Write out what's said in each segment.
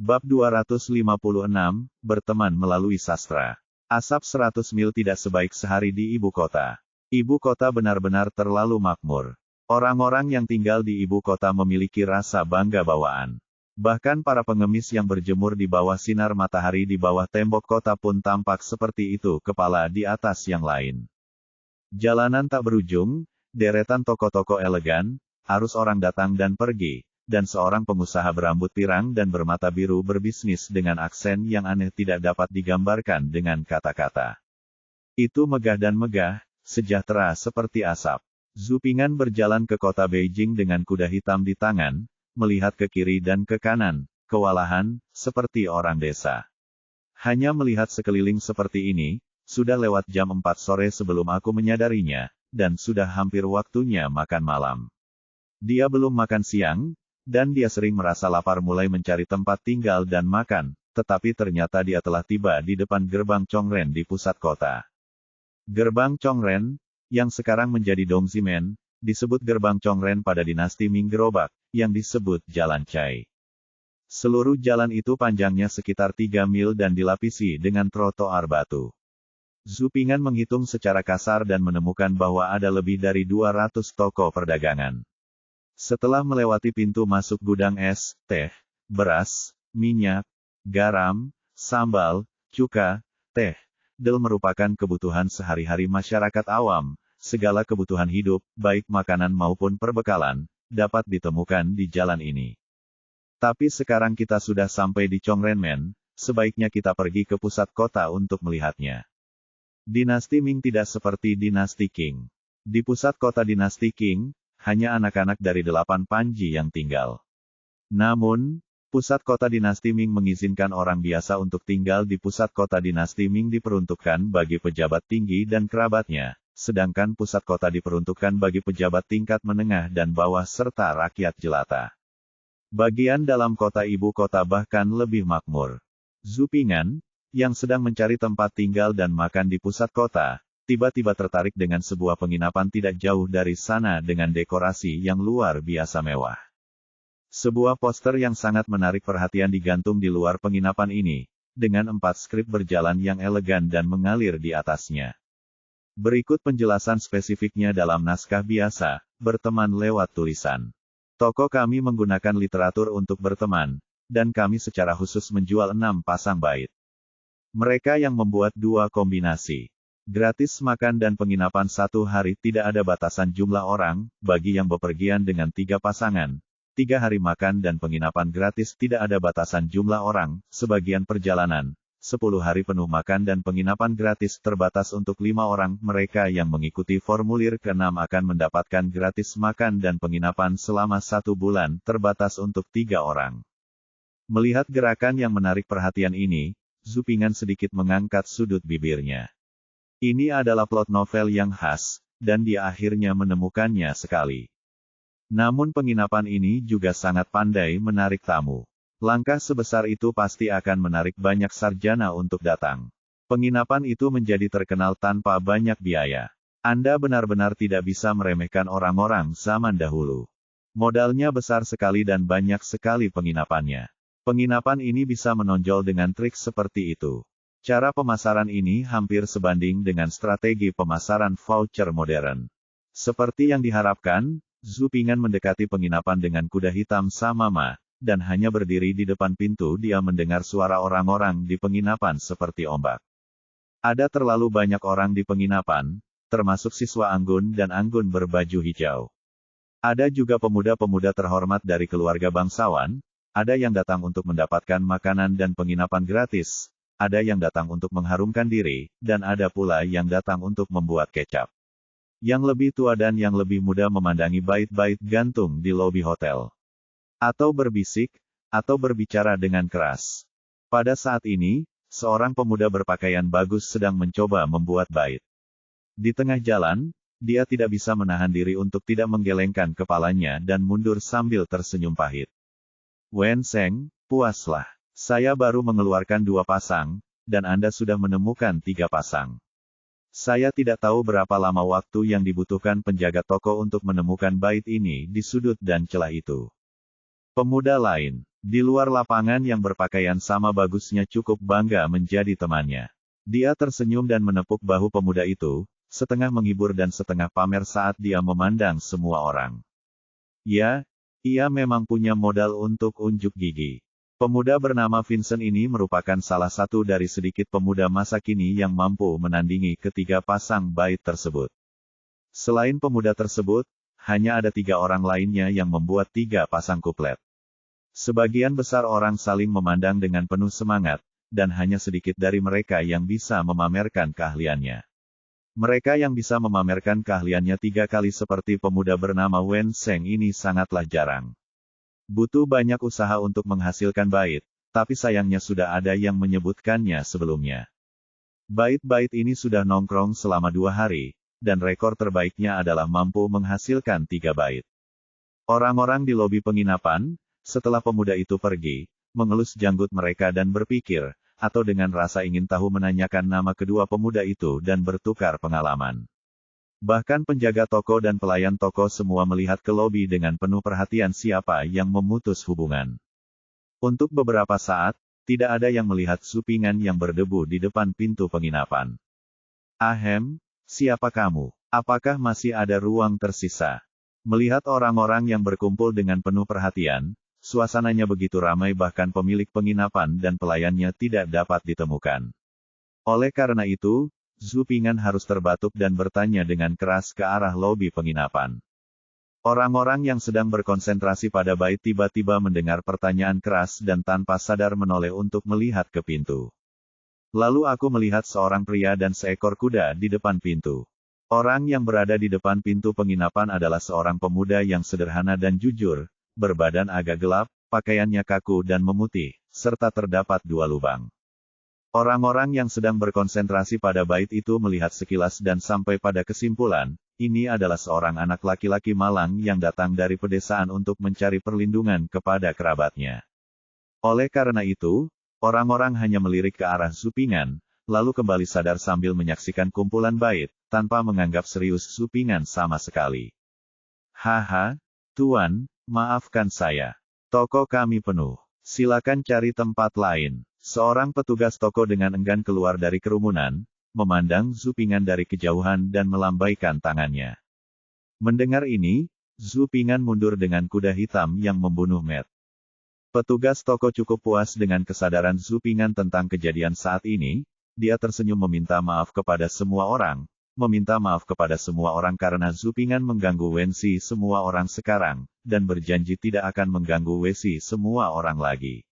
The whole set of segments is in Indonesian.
Bab 256, berteman melalui sastra. Asap 100 mil tidak sebaik sehari di ibu kota. Ibu kota benar-benar terlalu makmur. Orang-orang yang tinggal di ibu kota memiliki rasa bangga bawaan. Bahkan para pengemis yang berjemur di bawah sinar matahari di bawah tembok kota pun tampak seperti itu, kepala di atas yang lain. Jalanan tak berujung, deretan toko-toko elegan, arus orang datang dan pergi, dan seorang pengusaha berambut pirang dan bermata biru berbisnis dengan aksen yang aneh tidak dapat digambarkan dengan kata-kata. Itu megah dan megah, sejahtera seperti asap. Zhu Ping'an berjalan ke kota Beijing dengan kuda hitam di tangan, melihat ke kiri dan ke kanan, kewalahan, seperti orang desa. Hanya melihat sekeliling seperti ini, sudah lewat jam 4 sore sebelum aku menyadarinya, dan sudah hampir waktunya makan malam. Dia belum makan siang, dan dia sering merasa lapar mulai mencari tempat tinggal dan makan, tetapi ternyata dia telah tiba di depan gerbang Chongren di pusat kota. Gerbang Chongren, yang sekarang menjadi Dongximen, disebut gerbang Chongren pada dinasti Ming Gerobak, yang disebut Jalan Cai. Seluruh jalan itu panjangnya sekitar 3 mil dan dilapisi dengan trotoar batu. Zhu Ping'an menghitung secara kasar dan menemukan bahwa ada lebih dari 200 toko perdagangan. Setelah melewati pintu masuk gudang es, teh, beras, minyak, garam, sambal, cuka, teh, del merupakan kebutuhan sehari-hari masyarakat awam. Segala kebutuhan hidup, baik makanan maupun perbekalan, dapat ditemukan di jalan ini. Tapi sekarang kita sudah sampai di Chongrenmen, sebaiknya kita pergi ke pusat kota untuk melihatnya. Dinasti Ming tidak seperti dinasti Qing. Di pusat kota dinasti Qing, hanya anak-anak dari 8 panji yang tinggal. Namun, pusat kota dinasti Ming mengizinkan orang biasa untuk tinggal di pusat kota dinasti Ming diperuntukkan bagi pejabat tinggi dan kerabatnya, sedangkan pusat kota diperuntukkan bagi pejabat tingkat menengah dan bawah serta rakyat jelata. Bagian dalam kota ibu kota bahkan lebih makmur. Zhu Ping'an, yang sedang mencari tempat tinggal dan makan di pusat kota, tiba-tiba tertarik dengan sebuah penginapan tidak jauh dari sana dengan dekorasi yang luar biasa mewah. Sebuah poster yang sangat menarik perhatian digantung di luar penginapan ini, dengan 4 skrip berjalan yang elegan dan mengalir di atasnya. Berikut penjelasan spesifiknya dalam naskah biasa, berteman lewat tulisan. Toko kami menggunakan literatur untuk berteman, dan kami secara khusus menjual 6 pasang bait. Mereka yang membuat 2 kombinasi. Gratis makan dan penginapan 1 hari, tidak ada batasan jumlah orang, bagi yang bepergian dengan 3 pasangan. 3 hari makan dan penginapan gratis, tidak ada batasan jumlah orang, sebagian perjalanan. 10 hari penuh makan dan penginapan gratis terbatas untuk 5 orang. Mereka yang mengikuti formulir ke-6 akan mendapatkan gratis makan dan penginapan selama 1 bulan, terbatas untuk 3 orang. Melihat gerakan yang menarik perhatian ini, Zhu Ping'an sedikit mengangkat sudut bibirnya. Ini adalah plot novel yang khas, dan dia akhirnya menemukannya sekali. Namun penginapan ini juga sangat pandai menarik tamu. Langkah sebesar itu pasti akan menarik banyak sarjana untuk datang. Penginapan itu menjadi terkenal tanpa banyak biaya. Anda benar-benar tidak bisa meremehkan orang-orang zaman dahulu. Modalnya besar sekali dan banyak sekali penginapannya. Penginapan ini bisa menonjol dengan trik seperti itu. Cara pemasaran ini hampir sebanding dengan strategi pemasaran voucher modern. Seperti yang diharapkan, Zhu Ping'an mendekati penginapan dengan kuda hitam Samama, dan hanya berdiri di depan pintu dia mendengar suara orang-orang di penginapan seperti ombak. Ada terlalu banyak orang di penginapan, termasuk siswa anggun dan anggun berbaju hijau. Ada juga pemuda-pemuda terhormat dari keluarga bangsawan, ada yang datang untuk mendapatkan makanan dan penginapan gratis, ada yang datang untuk mengharumkan diri, dan ada pula yang datang untuk membuat kecap. Yang lebih tua dan yang lebih muda memandangi bait-bait gantung di lobi hotel. Atau berbisik, atau berbicara dengan keras. Pada saat ini, seorang pemuda berpakaian bagus sedang mencoba membuat bait. Di tengah jalan, dia tidak bisa menahan diri untuk tidak menggelengkan kepalanya dan mundur sambil tersenyum pahit. Wen Seng, puaslah. Saya baru mengeluarkan 2 pasang, dan Anda sudah menemukan 3 pasang. Saya tidak tahu berapa lama waktu yang dibutuhkan penjaga toko untuk menemukan bait ini di sudut dan celah itu. Pemuda lain. Di luar lapangan yang berpakaian sama bagusnya cukup bangga menjadi temannya. Dia tersenyum dan menepuk bahu pemuda itu, setengah menghibur dan setengah pamer saat dia memandang semua orang. Ya, ia memang punya modal untuk unjuk gigi. Pemuda bernama Vincent ini merupakan salah satu dari sedikit pemuda masa kini yang mampu menandingi ketiga pasang bait tersebut. Selain pemuda tersebut, hanya ada 3 orang lainnya yang membuat 3 pasang kuplet. Sebagian besar orang saling memandang dengan penuh semangat, dan hanya sedikit dari mereka yang bisa memamerkan keahliannya. Mereka yang bisa memamerkan keahliannya 3 kali seperti pemuda bernama Wen Seng ini sangatlah jarang. Butuh banyak usaha untuk menghasilkan bait, tapi sayangnya sudah ada yang menyebutkannya sebelumnya. Bait-bait ini sudah nongkrong selama 2 hari, dan rekor terbaiknya adalah mampu menghasilkan 3 bait. Orang-orang di lobi penginapan, setelah pemuda itu pergi, mengelus janggut mereka dan berpikir, atau dengan rasa ingin tahu menanyakan nama kedua pemuda itu dan bertukar pengalaman. Bahkan penjaga toko dan pelayan toko semua melihat ke lobi dengan penuh perhatian siapa yang memutus hubungan. Untuk beberapa saat, tidak ada yang melihat supingan yang berdebu di depan pintu penginapan. Ahem, siapa kamu? Apakah masih ada ruang tersisa? Melihat orang-orang yang berkumpul dengan penuh perhatian, suasananya begitu ramai bahkan pemilik penginapan dan pelayannya tidak dapat ditemukan. Oleh karena itu, Zhu Ping'an harus terbatuk dan bertanya dengan keras ke arah lobi penginapan. Orang-orang yang sedang berkonsentrasi pada bait tiba-tiba mendengar pertanyaan keras dan tanpa sadar menoleh untuk melihat ke pintu. Lalu aku melihat seorang pria dan seekor kuda di depan pintu. Orang yang berada di depan pintu penginapan adalah seorang pemuda yang sederhana dan jujur, berbadan agak gelap, pakaiannya kaku dan memutih, serta terdapat 2 lubang. Orang-orang yang sedang berkonsentrasi pada bait itu melihat sekilas dan sampai pada kesimpulan, ini adalah seorang anak laki-laki malang yang datang dari pedesaan untuk mencari perlindungan kepada kerabatnya. Oleh karena itu, orang-orang hanya melirik ke arah Zhu Ping'an, lalu kembali sadar sambil menyaksikan kumpulan bait, tanpa menganggap serius Zhu Ping'an sama sekali. Haha, Tuan, maafkan saya. Toko kami penuh. Silakan cari tempat lain. Seorang petugas toko dengan enggan keluar dari kerumunan, memandang Zhu Ping'an dari kejauhan dan melambaikan tangannya. Mendengar ini, Zhu Ping'an mundur dengan kuda hitam yang membunuh Matt. Petugas toko cukup puas dengan kesadaran Zhu Ping'an tentang kejadian saat ini, dia tersenyum meminta maaf kepada semua orang, karena Zhu Ping'an mengganggu Wensi semua orang sekarang, dan berjanji tidak akan mengganggu Wensi semua orang lagi.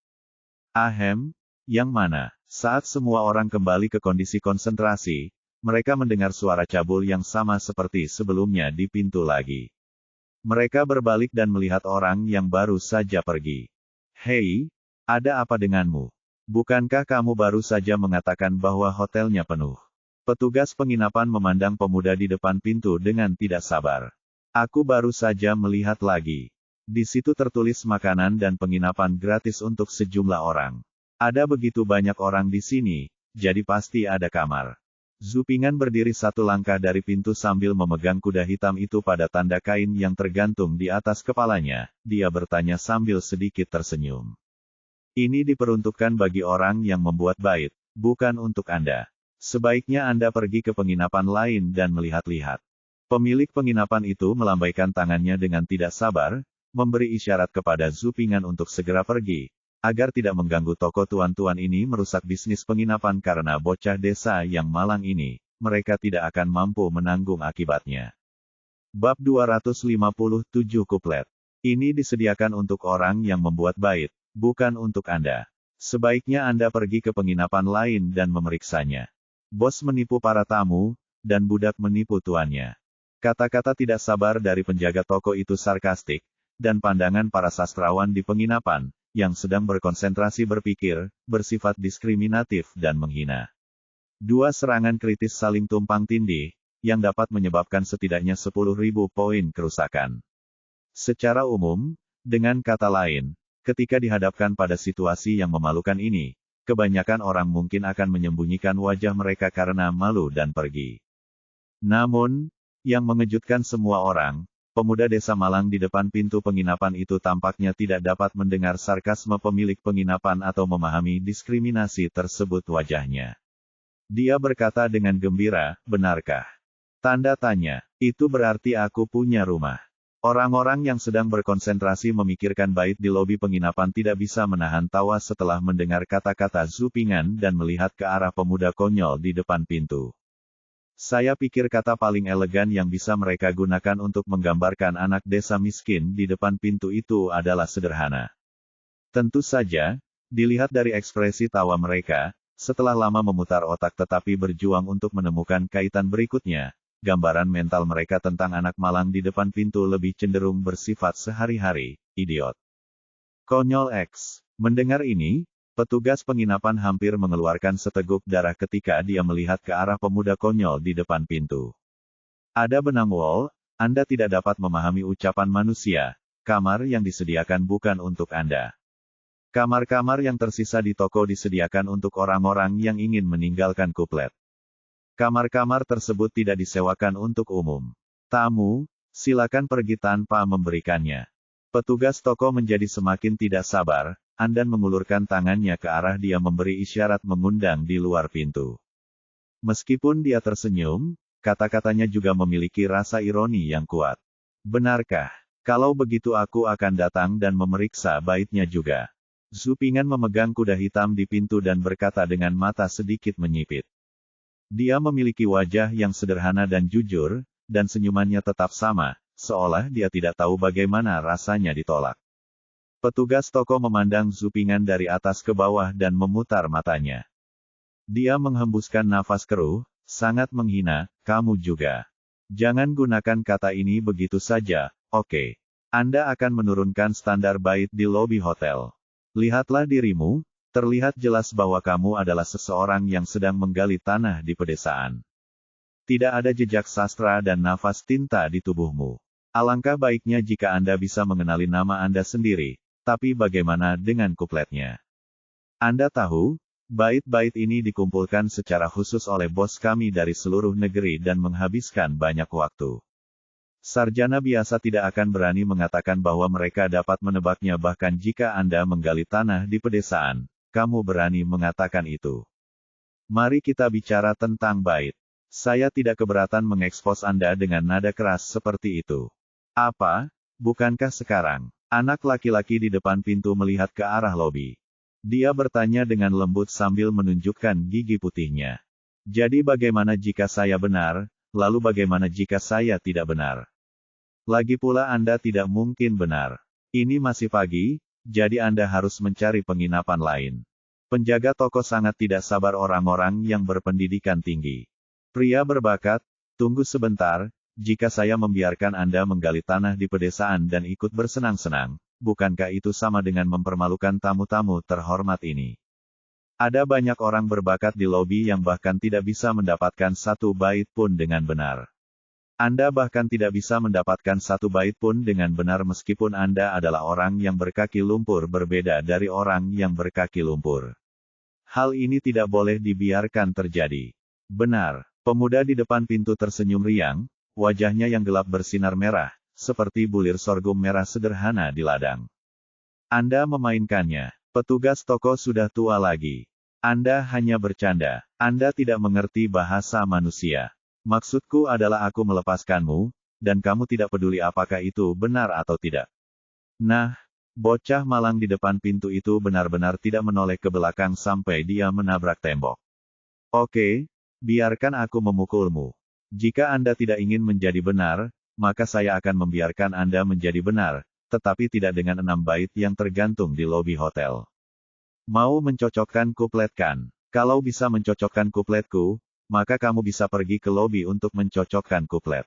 Ahem, yang mana? Saat semua orang kembali ke kondisi konsentrasi, mereka mendengar suara cabul yang sama seperti sebelumnya di pintu lagi. Mereka berbalik dan melihat orang yang baru saja pergi. Hei, ada apa denganmu? Bukankah kamu baru saja mengatakan bahwa hotelnya penuh? Petugas penginapan memandang pemuda di depan pintu dengan tidak sabar. Aku baru saja melihat lagi. Di situ tertulis makanan dan penginapan gratis untuk sejumlah orang. Ada begitu banyak orang di sini, jadi pasti ada kamar. Zhu Ping'an berdiri 1 langkah dari pintu sambil memegang kuda hitam itu pada tanda kain yang tergantung di atas kepalanya. Dia bertanya sambil sedikit tersenyum. Ini diperuntukkan bagi orang yang membuat bait, bukan untuk Anda. Sebaiknya Anda pergi ke penginapan lain dan melihat-lihat. Pemilik penginapan itu melambaikan tangannya dengan tidak sabar, memberi isyarat kepada Zhu Ping'an untuk segera pergi, agar tidak mengganggu toko tuan-tuan ini merusak bisnis penginapan karena bocah desa yang malang ini, mereka tidak akan mampu menanggung akibatnya. Bab 257 Kuplet. Ini disediakan untuk orang yang membuat bait, bukan untuk Anda. Sebaiknya Anda pergi ke penginapan lain dan memeriksanya. Bos menipu para tamu, dan budak menipu tuannya. Kata-kata tidak sabar dari penjaga toko itu sarkastik, dan pandangan para sastrawan di penginapan, yang sedang berkonsentrasi berpikir, bersifat diskriminatif dan menghina. 2 serangan kritis saling tumpang tindih, yang dapat menyebabkan setidaknya 10.000 poin kerusakan. Secara umum, dengan kata lain, ketika dihadapkan pada situasi yang memalukan ini, kebanyakan orang mungkin akan menyembunyikan wajah mereka karena malu dan pergi. Namun, yang mengejutkan semua orang, pemuda desa Malang di depan pintu penginapan itu tampaknya tidak dapat mendengar sarkasme pemilik penginapan atau memahami diskriminasi tersebut wajahnya. Dia berkata dengan gembira, benarkah? Tanda tanya, itu berarti aku punya rumah. Orang-orang yang sedang berkonsentrasi memikirkan bait di lobi penginapan tidak bisa menahan tawa setelah mendengar kata-kata Zupingan dan melihat ke arah pemuda konyol di depan pintu. Saya pikir kata paling elegan yang bisa mereka gunakan untuk menggambarkan anak desa miskin di depan pintu itu adalah sederhana. Tentu saja, dilihat dari ekspresi tawa mereka, setelah lama memutar otak tetapi berjuang untuk menemukan kaitan berikutnya, gambaran mental mereka tentang anak malang di depan pintu lebih cenderung bersifat sehari-hari, idiot. Konyol X. Mendengar ini, petugas penginapan hampir mengeluarkan seteguk darah ketika dia melihat ke arah pemuda konyol di depan pintu. Ada benang wol, Anda tidak dapat memahami ucapan manusia, kamar yang disediakan bukan untuk Anda. Kamar-kamar yang tersisa di toko disediakan untuk orang-orang yang ingin meninggalkan kuplet. Kamar-kamar tersebut tidak disewakan untuk umum. Tamu, silakan pergi tanpa memberikannya. Petugas toko menjadi semakin tidak sabar, dan mengulurkan tangannya ke arah dia memberi isyarat mengundang di luar pintu. Meskipun dia tersenyum, kata-katanya juga memiliki rasa ironi yang kuat. Benarkah? Kalau begitu aku akan datang dan memeriksa baitnya juga. Zupingan memegang kuda hitam di pintu dan berkata dengan mata sedikit menyipit. Dia memiliki wajah yang sederhana dan jujur, dan senyumannya tetap sama, seolah dia tidak tahu bagaimana rasanya ditolak. Petugas toko memandang Zupingan dari atas ke bawah dan memutar matanya. Dia menghembuskan nafas keruh, sangat menghina, kamu juga. Jangan gunakan kata ini begitu saja, oke. Anda akan menurunkan standar bait di lobi hotel. Lihatlah dirimu, terlihat jelas bahwa kamu adalah seseorang yang sedang menggali tanah di pedesaan. Tidak ada jejak sastra dan nafas tinta di tubuhmu. Alangkah baiknya jika Anda bisa mengenali nama Anda sendiri. Tapi bagaimana dengan kupletnya? Anda tahu, bait-bait ini dikumpulkan secara khusus oleh bos kami dari seluruh negeri dan menghabiskan banyak waktu. Sarjana biasa tidak akan berani mengatakan bahwa mereka dapat menebaknya bahkan jika Anda menggali tanah di pedesaan, kamu berani mengatakan itu. Mari kita bicara tentang bait. Saya tidak keberatan mengekspos Anda dengan nada keras seperti itu. Apa? Bukankah sekarang? Anak laki-laki di depan pintu melihat ke arah lobi. Dia bertanya dengan lembut sambil menunjukkan gigi putihnya. Jadi bagaimana jika saya benar, lalu bagaimana jika saya tidak benar? Lagi pula Anda tidak mungkin benar. Ini masih pagi, jadi Anda harus mencari penginapan lain. Penjaga toko sangat tidak sabar orang-orang yang berpendidikan tinggi. Pria berbakat, tunggu sebentar. Jika saya membiarkan Anda menggali tanah di pedesaan dan ikut bersenang-senang, bukankah itu sama dengan mempermalukan tamu-tamu terhormat ini? Ada banyak orang berbakat di lobi yang bahkan tidak bisa mendapatkan satu bait pun dengan benar. Anda bahkan tidak bisa mendapatkan satu bait pun dengan benar meskipun Anda adalah orang yang berkaki lumpur berbeda dari orang yang berkaki lumpur. Hal ini tidak boleh dibiarkan terjadi. Benar, pemuda di depan pintu tersenyum riang. Wajahnya yang gelap bersinar merah, seperti bulir sorghum merah sederhana di ladang. Anda memainkannya. Petugas toko sudah tua lagi. Anda hanya bercanda. Anda tidak mengerti bahasa manusia. Maksudku adalah aku melepaskanmu, dan kamu tidak peduli apakah itu benar atau tidak. Nah, bocah malang di depan pintu itu benar-benar tidak menoleh ke belakang sampai dia menabrak tembok. Oke, biarkan aku memukulmu. Jika Anda tidak ingin menjadi benar, maka saya akan membiarkan Anda menjadi benar, tetapi tidak dengan 6 bait yang tergantung di lobi hotel. Mau mencocokkan kuplet kan? Kalau bisa mencocokkan kupletku, maka kamu bisa pergi ke lobi untuk mencocokkan kuplet.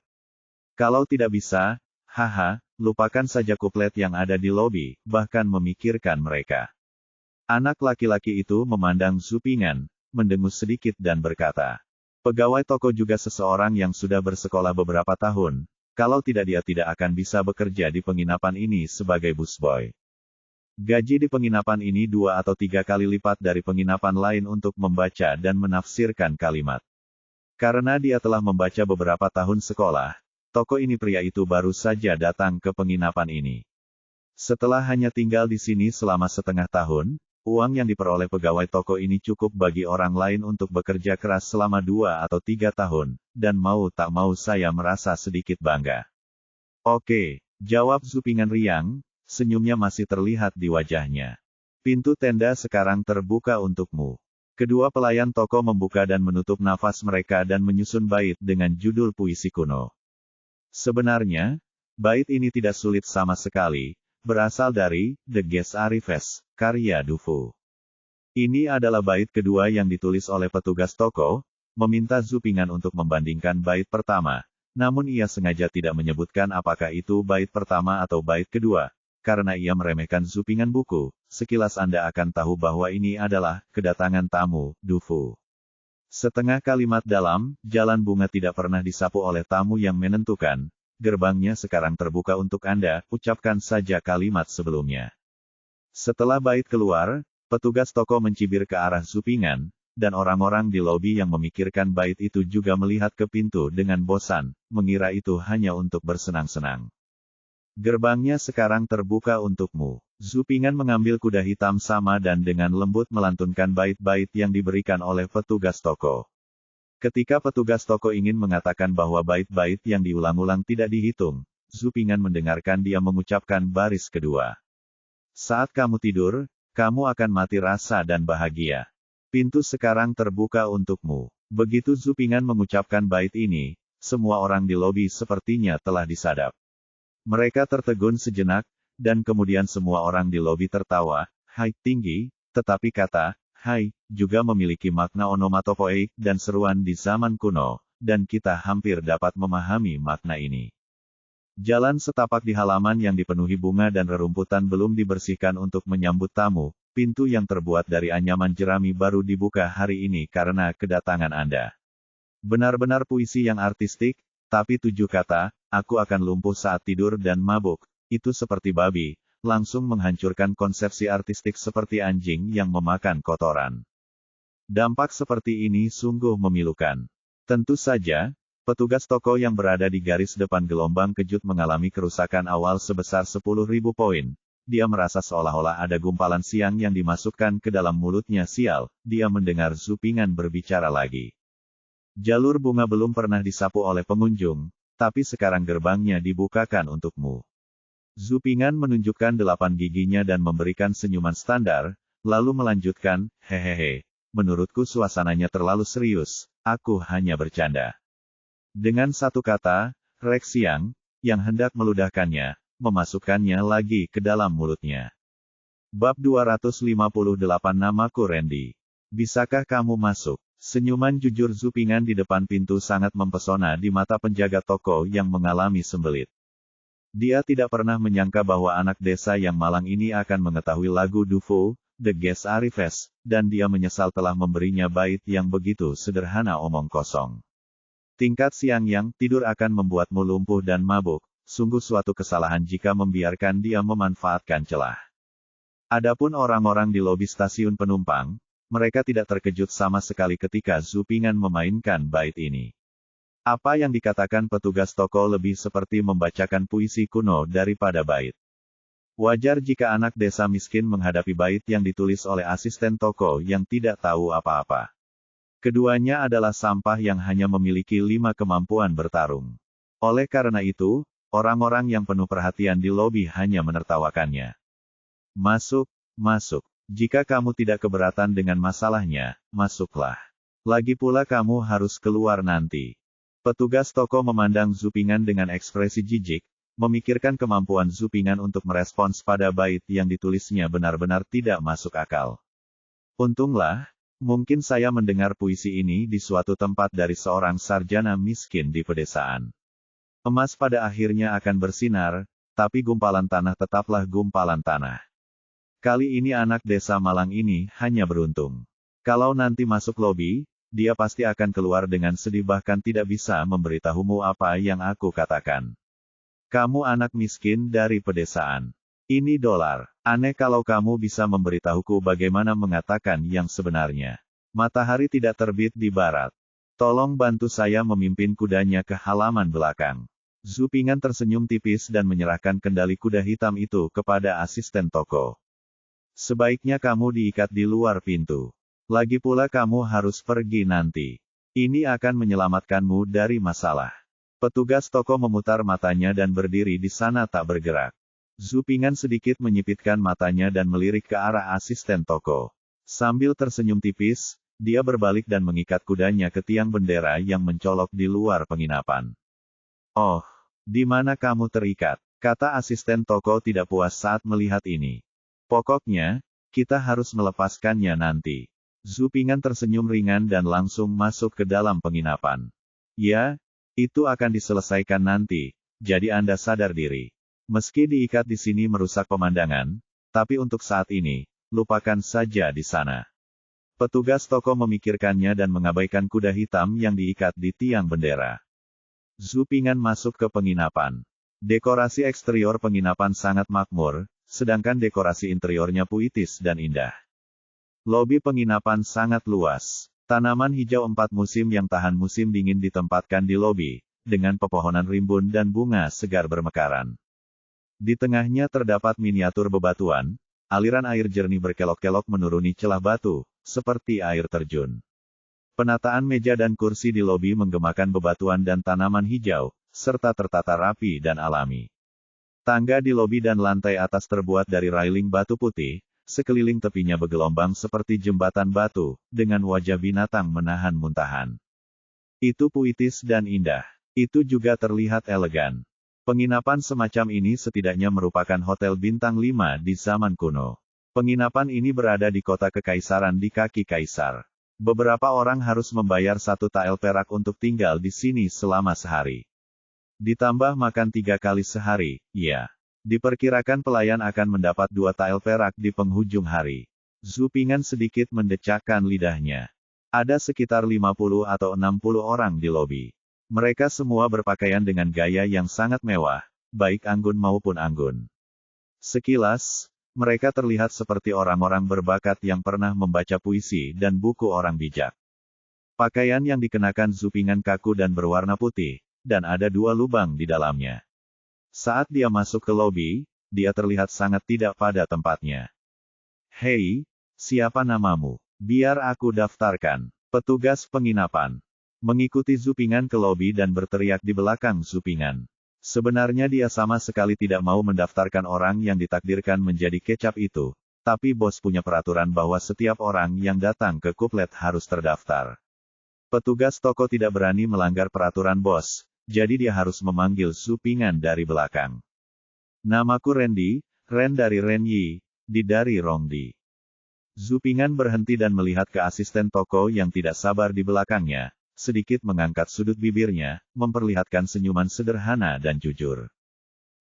Kalau tidak bisa, haha, lupakan saja kuplet yang ada di lobi, bahkan memikirkan mereka. Anak laki-laki itu memandang Zupingan, mendengus sedikit dan berkata, pegawai toko juga seseorang yang sudah bersekolah beberapa tahun, kalau tidak dia tidak akan bisa bekerja di penginapan ini sebagai busboy. Gaji di penginapan ini 2 atau 3 kali lipat dari penginapan lain untuk membaca dan menafsirkan kalimat. Karena dia telah membaca beberapa tahun sekolah, Toko ini pria itu baru saja datang ke penginapan ini. Setelah hanya tinggal di sini selama setengah tahun, uang yang diperoleh pegawai toko ini cukup bagi orang lain untuk bekerja keras selama 2 atau 3 tahun, dan mau tak mau saya merasa sedikit bangga. Oke, jawab Zupingan riang, senyumnya masih terlihat di wajahnya. Pintu tenda sekarang terbuka untukmu. Kedua pelayan toko membuka dan menutup nafas mereka dan menyusun bait dengan judul puisi kuno. Sebenarnya, bait ini tidak sulit sama sekali, berasal dari The Guest Arifes, karya Du Fu. Ini adalah bait kedua yang ditulis oleh petugas toko, meminta Zupingan untuk membandingkan bait pertama, namun ia sengaja tidak menyebutkan apakah itu bait pertama atau bait kedua, karena ia meremehkan Zupingan buku. Sekilas Anda akan tahu bahwa ini adalah kedatangan tamu, Du Fu. Setengah kalimat dalam, jalan bunga tidak pernah disapu oleh tamu yang menentukan. Gerbangnya sekarang terbuka untuk Anda, ucapkan saja kalimat sebelumnya. Setelah bait keluar, petugas toko mencibir ke arah Zupingan, dan orang-orang di lobi yang memikirkan bait itu juga melihat ke pintu dengan bosan, mengira itu hanya untuk bersenang-senang. Gerbangnya sekarang terbuka untukmu. Zupingan mengambil kuda hitam sama dan dengan lembut melantunkan bait-bait yang diberikan oleh petugas toko. Ketika petugas toko ingin mengatakan bahwa bait-bait yang diulang-ulang tidak dihitung, Zupingan mendengarkan dia mengucapkan baris kedua. Saat kamu tidur, kamu akan mati rasa dan bahagia. Pintu sekarang terbuka untukmu. Begitu Zupingan mengucapkan bait ini, semua orang di lobi sepertinya telah disadap. Mereka tertegun sejenak, dan kemudian semua orang di lobi tertawa, hai tinggi, tetapi kata, hai, juga memiliki makna onomatopoeik dan seruan di zaman kuno, dan kita hampir dapat memahami makna ini. Jalan setapak di halaman yang dipenuhi bunga dan rerumputan belum dibersihkan untuk menyambut tamu, pintu yang terbuat dari anyaman jerami baru dibuka hari ini karena kedatangan Anda. Benar-benar puisi yang artistik, tapi 7 kata, aku akan lumpuh saat tidur dan mabuk, itu seperti babi, langsung menghancurkan konsepsi artistik seperti anjing yang memakan kotoran. Dampak seperti ini sungguh memilukan. Tentu saja, petugas toko yang berada di garis depan gelombang kejut mengalami kerusakan awal sebesar 10.000 poin. Dia merasa seolah-olah ada gumpalan siang yang dimasukkan ke dalam mulutnya. Sial, dia mendengar Zupingan berbicara lagi. Jalur bunga belum pernah disapu oleh pengunjung, tapi sekarang gerbangnya dibukakan untukmu. Zupingan menunjukkan 8 giginya dan memberikan senyuman standar, lalu melanjutkan, hehehe, menurutku suasananya terlalu serius, aku hanya bercanda. Dengan satu kata, Rex yang hendak meludahkannya, memasukkannya lagi ke dalam mulutnya. Bab 258. Namaku Randy. Bisakah kamu masuk? Senyuman jujur Zupingan di depan pintu sangat mempesona di mata penjaga toko yang mengalami sembelit. Dia tidak pernah menyangka bahwa anak desa yang malang ini akan mengetahui lagu Du Fu, The Guest Arifes, dan dia menyesal telah memberinya bait yang begitu sederhana omong kosong. Tingkat siang yang tidur akan membuatmu lumpuh dan mabuk, sungguh suatu kesalahan jika membiarkan dia memanfaatkan celah. Adapun orang-orang di lobi stasiun penumpang, mereka tidak terkejut sama sekali ketika Zupingan memainkan bait ini. Apa yang dikatakan petugas toko lebih seperti membacakan puisi kuno daripada bait. Wajar jika anak desa miskin menghadapi bait yang ditulis oleh asisten toko yang tidak tahu apa-apa. Keduanya adalah sampah yang hanya memiliki 5 kemampuan bertarung. Oleh karena itu, orang-orang yang penuh perhatian di lobi hanya menertawakannya. Masuk, masuk. Jika kamu tidak keberatan dengan masalahnya, masuklah. Lagi pula kamu harus keluar nanti. Petugas toko memandang Zupingan dengan ekspresi jijik, memikirkan kemampuan Zupingan untuk merespons pada bait yang ditulisnya benar-benar tidak masuk akal. Untunglah, mungkin saya mendengar puisi ini di suatu tempat dari seorang sarjana miskin di pedesaan. Emas pada akhirnya akan bersinar, tapi gumpalan tanah tetaplah gumpalan tanah. Kali ini anak desa malang ini hanya beruntung. Kalau nanti masuk lobi, dia pasti akan keluar dengan sedih bahkan tidak bisa memberitahumu apa yang aku katakan. Kamu anak miskin dari pedesaan. Ini dolar. Aneh kalau kamu bisa memberitahuku bagaimana mengatakan yang sebenarnya. Matahari tidak terbit di barat. Tolong bantu saya memimpin kudanya ke halaman belakang. Zhu Ping'an tersenyum tipis dan menyerahkan kendali kuda hitam itu kepada asisten toko. Sebaiknya kamu diikat di luar pintu. Lagi pula kamu harus pergi nanti. Ini akan menyelamatkanmu dari masalah. Petugas toko memutar matanya dan berdiri di sana tak bergerak. Zhu Ping'an sedikit menyipitkan matanya dan melirik ke arah asisten toko. Sambil tersenyum tipis, dia berbalik dan mengikat kudanya ke tiang bendera yang mencolok di luar penginapan. Oh, di mana kamu terikat? Kata asisten toko tidak puas saat melihat ini. Pokoknya, kita harus melepaskannya nanti. Zhu Ping'an tersenyum ringan dan langsung masuk ke dalam penginapan. Ya, itu akan diselesaikan nanti, jadi Anda sadar diri. Meski diikat di sini merusak pemandangan, tapi untuk saat ini, lupakan saja di sana. Petugas toko memikirkannya dan mengabaikan kuda hitam yang diikat di tiang bendera. Zhu Ping'an masuk ke penginapan. Dekorasi eksterior penginapan sangat makmur, sedangkan dekorasi interiornya puitis dan indah. Lobi penginapan sangat luas. Tanaman hijau 4 musim yang tahan musim dingin ditempatkan di lobi, dengan pepohonan rimbun dan bunga segar bermekaran. Di tengahnya terdapat miniatur bebatuan, aliran air jernih berkelok-kelok menuruni celah batu, seperti air terjun. Penataan meja dan kursi di lobi menggemakan bebatuan dan tanaman hijau, serta tertata rapi dan alami. Tangga di lobi dan lantai atas terbuat dari railing batu putih, sekeliling tepinya bergelombang seperti jembatan batu, dengan wajah binatang menahan muntahan. Itu puitis dan indah. Itu juga terlihat elegan. Penginapan semacam ini setidaknya merupakan hotel bintang 5 di zaman kuno. Penginapan ini berada di kota kekaisaran di kaki kaisar. Beberapa orang harus membayar 1 tael perak untuk tinggal di sini selama sehari. Ditambah makan 3 kali sehari, ya. Diperkirakan pelayan akan mendapat 2 tael perak di penghujung hari. Zhu Ping'an sedikit mendecakkan lidahnya. Ada sekitar 50 atau 60 orang di lobi. Mereka semua berpakaian dengan gaya yang sangat mewah, baik anggun maupun anggun. Sekilas, mereka terlihat seperti orang-orang berbakat yang pernah membaca puisi dan buku orang bijak. Pakaian yang dikenakan Zhu Ping'an kaku dan berwarna putih, dan ada 2 lubang di dalamnya. Saat dia masuk ke lobi, dia terlihat sangat tidak pada tempatnya. Hei, siapa namamu? Biar aku daftarkan. Petugas penginapan mengikuti Zhu Ping'an ke lobi dan berteriak di belakang Zhu Ping'an. Sebenarnya dia sama sekali tidak mau mendaftarkan orang yang ditakdirkan menjadi kecap itu, tapi bos punya peraturan bahwa setiap orang yang datang ke kuplet harus terdaftar. Petugas toko tidak berani melanggar peraturan bos, jadi dia harus memanggil Zhu Ping'an dari belakang. Namaku Randy, Ren dari Ren Yi, Di dari Rongdi. Zhu Ping'an berhenti dan melihat ke asisten toko yang tidak sabar di belakangnya. Sedikit mengangkat sudut bibirnya, memperlihatkan senyuman sederhana dan jujur.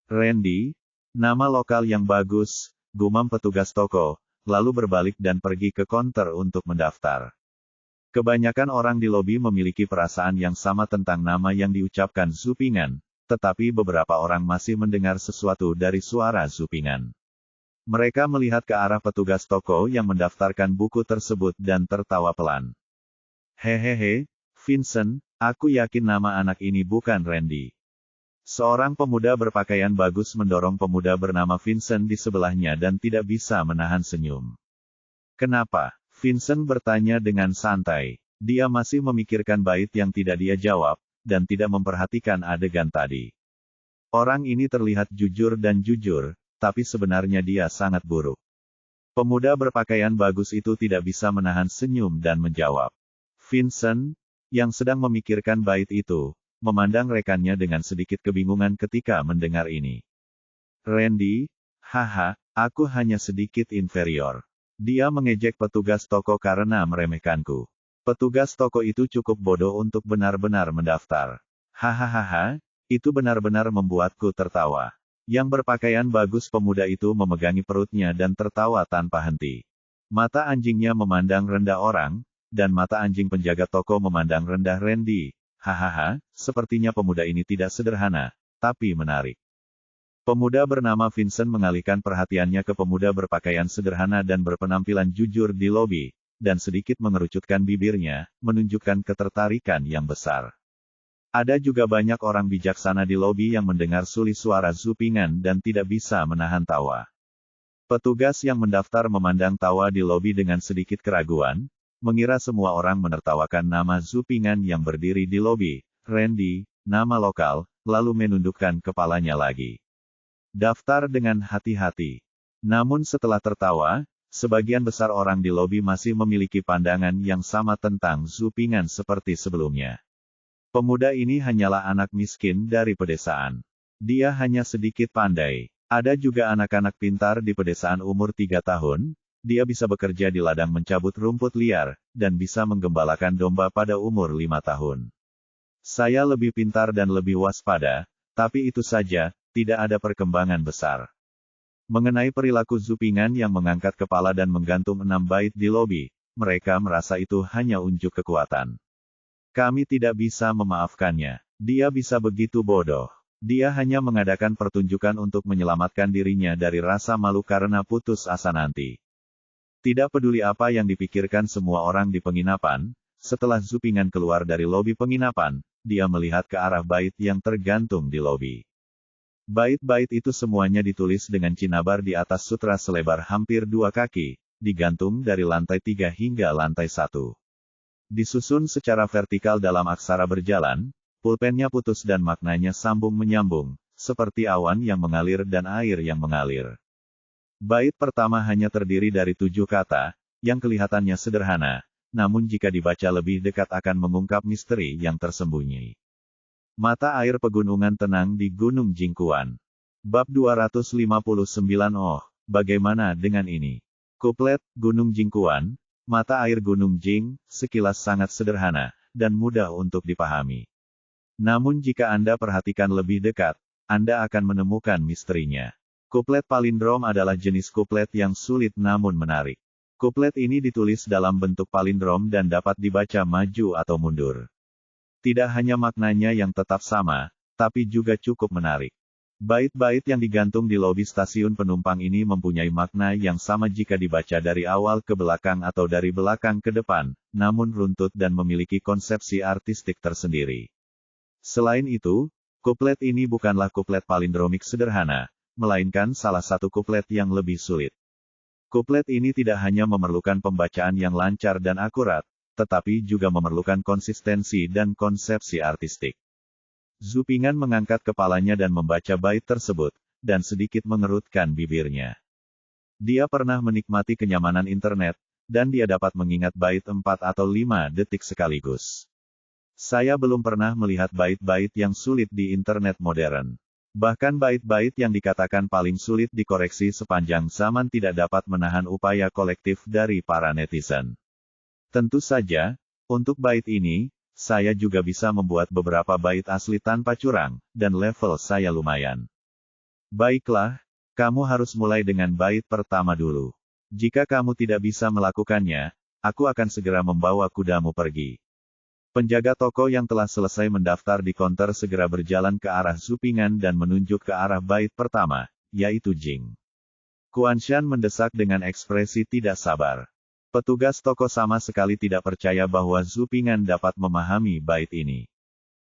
Randy, nama lokal yang bagus, gumam petugas toko, lalu berbalik dan pergi ke konter untuk mendaftar. Kebanyakan orang di lobi memiliki perasaan yang sama tentang nama yang diucapkan Zhu Ping'an, tetapi beberapa orang masih mendengar sesuatu dari suara Zhu Ping'an. Mereka melihat ke arah petugas toko yang mendaftarkan buku tersebut dan tertawa pelan. Hehehe, Vincent, aku yakin nama anak ini bukan Randy. Seorang pemuda berpakaian bagus mendorong pemuda bernama Vincent di sebelahnya dan tidak bisa menahan senyum. Kenapa? Vincent bertanya dengan santai. Dia masih memikirkan bait yang tidak dia jawab, dan tidak memperhatikan adegan tadi. Orang ini terlihat jujur dan jujur, tapi sebenarnya dia sangat buruk. Pemuda berpakaian bagus itu tidak bisa menahan senyum dan menjawab. Vincent, yang sedang memikirkan bait itu, memandang rekannya dengan sedikit kebingungan ketika mendengar ini. Randy, haha, aku hanya sedikit inferior. Dia mengejek petugas toko karena meremehkanku. Petugas toko itu cukup bodoh untuk benar-benar mendaftar. Hahaha, itu benar-benar membuatku tertawa. Yang berpakaian bagus pemuda itu memegangi perutnya dan tertawa tanpa henti. Mata anjingnya memandang rendah orang, dan mata anjing penjaga toko memandang rendah Randy. Hahaha, sepertinya pemuda ini tidak sederhana, tapi menarik. Pemuda bernama Vincent mengalihkan perhatiannya ke pemuda berpakaian sederhana dan berpenampilan jujur di lobi, dan sedikit mengerucutkan bibirnya, menunjukkan ketertarikan yang besar. Ada juga banyak orang bijaksana di lobi yang mendengar suli suara Zhu Ping'an dan tidak bisa menahan tawa. Petugas yang mendaftar memandang tawa di lobi dengan sedikit keraguan, mengira semua orang menertawakan nama Zhu Ping'an yang berdiri di lobi, Randy, nama lokal, lalu menundukkan kepalanya lagi. Daftar dengan hati-hati. Namun setelah tertawa, sebagian besar orang di lobi masih memiliki pandangan yang sama tentang Zhu Ping'an seperti sebelumnya. Pemuda ini hanyalah anak miskin dari pedesaan. Dia hanya sedikit pandai. Ada juga anak-anak pintar di pedesaan umur 3 tahun, dia bisa bekerja di ladang mencabut rumput liar, dan bisa menggembalakan domba pada umur 5 tahun. Saya lebih pintar dan lebih waspada, tapi itu saja, tidak ada perkembangan besar. Mengenai perilaku Zhu Ping'an yang mengangkat kepala dan menggantung 6 bait di lobi, mereka merasa itu hanya unjuk kekuatan. Kami tidak bisa memaafkannya. Dia bisa begitu bodoh. Dia hanya mengadakan pertunjukan untuk menyelamatkan dirinya dari rasa malu karena putus asa nanti. Tidak peduli apa yang dipikirkan semua orang di penginapan, setelah Zhu Ping'an keluar dari lobi penginapan, dia melihat ke arah bait yang tergantung di lobi. Bait-bait itu semuanya ditulis dengan cinabar di atas sutra selebar hampir 2 kaki, digantung dari lantai 3 hingga lantai 1. Disusun secara vertikal dalam aksara berjalan, pulpennya putus dan maknanya sambung-menyambung, seperti awan yang mengalir dan air yang mengalir. Bait pertama hanya terdiri dari 7 kata, yang kelihatannya sederhana, namun jika dibaca lebih dekat akan mengungkap misteri yang tersembunyi. Mata air pegunungan tenang di Gunung Jingkuan. Bab 259. Oh, bagaimana dengan ini? Kuplet, Gunung Jingkuan. Mata air Gunung Jing, sekilas sangat sederhana, dan mudah untuk dipahami. Namun jika Anda perhatikan lebih dekat, Anda akan menemukan misterinya. Kuplet palindrom adalah jenis kuplet yang sulit namun menarik. Kuplet ini ditulis dalam bentuk palindrom dan dapat dibaca maju atau mundur. Tidak hanya maknanya yang tetap sama, tapi juga cukup menarik. Bait-bait yang digantung di lobi stasiun penumpang ini mempunyai makna yang sama jika dibaca dari awal ke belakang atau dari belakang ke depan, namun runtut dan memiliki konsepsi artistik tersendiri. Selain itu, kuplet ini bukanlah kuplet palindromik sederhana, melainkan salah satu kuplet yang lebih sulit. Kuplet ini tidak hanya memerlukan pembacaan yang lancar dan akurat, tetapi juga memerlukan konsistensi dan konsepsi artistik. Zhu Ping'an mengangkat kepalanya dan membaca bait tersebut, dan sedikit mengerutkan bibirnya. Dia pernah menikmati kenyamanan internet, dan dia dapat mengingat bait 4 atau 5 detik sekaligus. Saya belum pernah melihat bait-bait yang sulit di internet modern. Bahkan bait-bait yang dikatakan paling sulit dikoreksi sepanjang zaman tidak dapat menahan upaya kolektif dari para netizen. Tentu saja, untuk bait ini, saya juga bisa membuat beberapa bait asli tanpa curang, dan level saya lumayan. Baiklah, kamu harus mulai dengan bait pertama dulu. Jika kamu tidak bisa melakukannya, aku akan segera membawa kudamu pergi. Penjaga toko yang telah selesai mendaftar di konter segera berjalan ke arah Zhu Ping'an dan menunjuk ke arah bait pertama, yaitu Jing. Kuanshan mendesak dengan ekspresi tidak sabar. Petugas toko sama sekali tidak percaya bahwa Zhu Ping'an dapat memahami bait ini.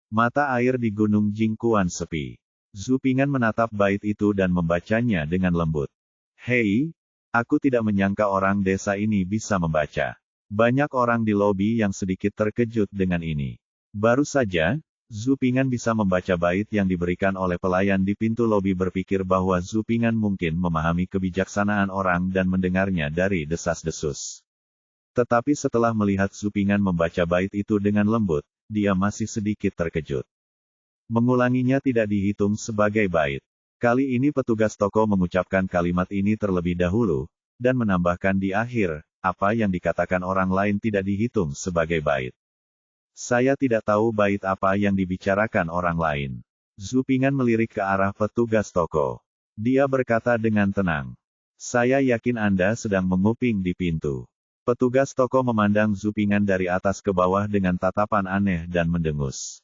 Mata air di Gunung Jingkuan sepi. Zhu Ping'an menatap bait itu dan membacanya dengan lembut. Hei, aku tidak menyangka orang desa ini bisa membaca. Banyak orang di lobi yang sedikit terkejut dengan ini. Baru saja, Zhu Ping'an bisa membaca bait yang diberikan oleh pelayan di pintu lobi berpikir bahwa Zhu Ping'an mungkin memahami kebijaksanaan orang dan mendengarnya dari desas-desus. Tetapi setelah melihat Zhu Ping'an membaca bait itu dengan lembut, dia masih sedikit terkejut. Mengulanginya tidak dihitung sebagai bait. Kali ini petugas toko mengucapkan kalimat ini terlebih dahulu, dan menambahkan di akhir, apa yang dikatakan orang lain tidak dihitung sebagai bait. Saya tidak tahu bait apa yang dibicarakan orang lain. Zhu Ping'an melirik ke arah petugas toko. Dia berkata dengan tenang. Saya yakin Anda sedang menguping di pintu. Petugas toko memandang Zhu Ping'an dari atas ke bawah dengan tatapan aneh dan mendengus.